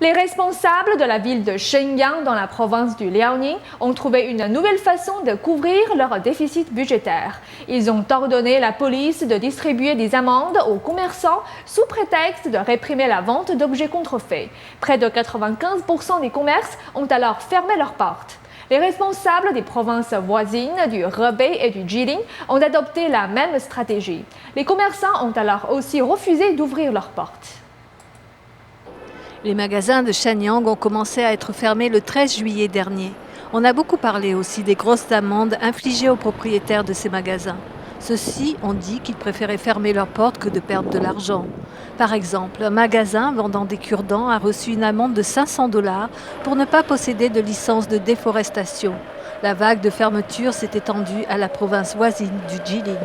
Les responsables de la ville de Shenyang dans la province du Liaoning ont trouvé une nouvelle façon de couvrir leur déficit budgétaire. Ils ont ordonné la police de distribuer des amendes aux commerçants sous prétexte de réprimer la vente d'objets contrefaits. Près de 95% des commerces ont alors fermé leurs portes. Les responsables des provinces voisines du Hebei et du Jilin ont adopté la même stratégie. Les commerçants ont alors aussi refusé d'ouvrir leurs portes. Les magasins de Shenyang ont commencé à être fermés le 13 juillet dernier. On a beaucoup parlé aussi des grosses amendes infligées aux propriétaires de ces magasins. Ceux-ci ont dit qu'ils préféraient fermer leurs portes que de perdre de l'argent. Par exemple, un magasin vendant des cure-dents a reçu une amende de 500 $ pour ne pas posséder de licence de déforestation. La vague de fermeture s'est étendue à la province voisine du Jilin.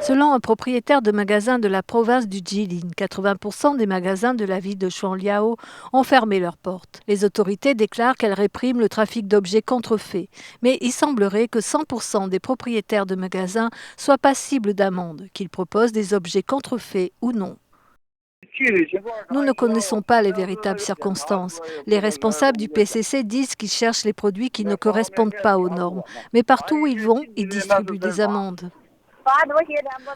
Selon un propriétaire de magasin de la province du Jilin, 80% des magasins de la ville de Shuangliao ont fermé leurs portes. Les autorités déclarent qu'elles répriment le trafic d'objets contrefaits, mais il semblerait que 100% des propriétaires de magasins soient passibles d'amende, qu'ils proposent des objets contrefaits ou non. Nous ne connaissons pas les véritables circonstances. Les responsables du PCC disent qu'ils cherchent les produits qui ne correspondent pas aux normes, mais partout où ils vont, ils distribuent des amendes.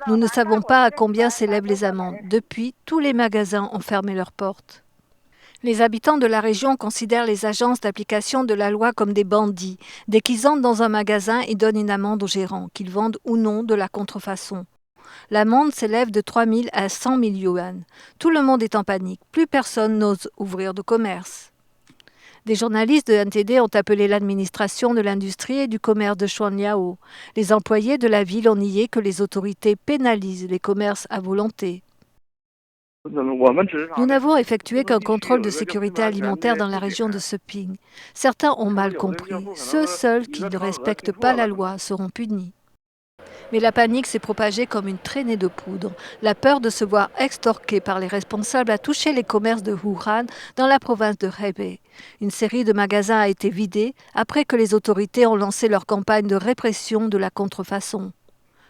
Nous ne savons pas à combien s'élèvent les amendes. Depuis, tous les magasins ont fermé leurs portes. Les habitants de la région considèrent les agences d'application de la loi comme des bandits. Dès qu'ils entrent dans un magasin, ils donnent une amende aux gérants, qu'ils vendent ou non de la contrefaçon. L'amende s'élève de 3 000 à 100 000 yuan. Tout le monde est en panique. Plus personne n'ose ouvrir de commerce. Des journalistes de NTD ont appelé l'administration de l'industrie et du commerce de Shuangliao. Les employés de la ville ont nié que les autorités pénalisent les commerces à volonté. Nous n'avons effectué qu'un contrôle de sécurité alimentaire dans la région de Seping. Certains ont mal compris. Ceux seuls qui ne respectent pas la loi seront punis. Mais la panique s'est propagée comme une traînée de poudre. La peur de se voir extorqué par les responsables a touché les commerces de Wuhan dans la province de Hebei. Une série de magasins a été vidée après que les autorités ont lancé leur campagne de répression de la contrefaçon.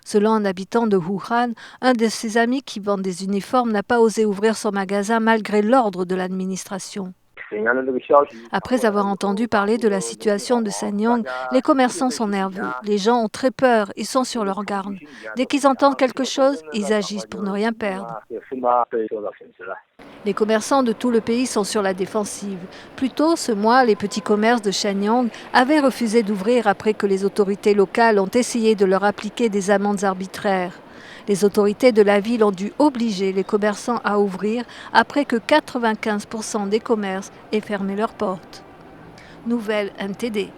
Selon un habitant de Wuhan, un de ses amis qui vend des uniformes n'a pas osé ouvrir son magasin malgré l'ordre de l'administration. Après avoir entendu parler de la situation de Shenyang, les commerçants sont nerveux. Les gens ont très peur, ils sont sur leur garde. Dès qu'ils entendent quelque chose, ils agissent pour ne rien perdre. Les commerçants de tout le pays sont sur la défensive. Plus tôt ce mois, les petits commerces de Shenyang avaient refusé d'ouvrir après que les autorités locales ont essayé de leur appliquer des amendes arbitraires. Les autorités de la ville ont dû obliger les commerçants à ouvrir après que 95% des commerces aient fermé leurs portes. Nouvelle NTD.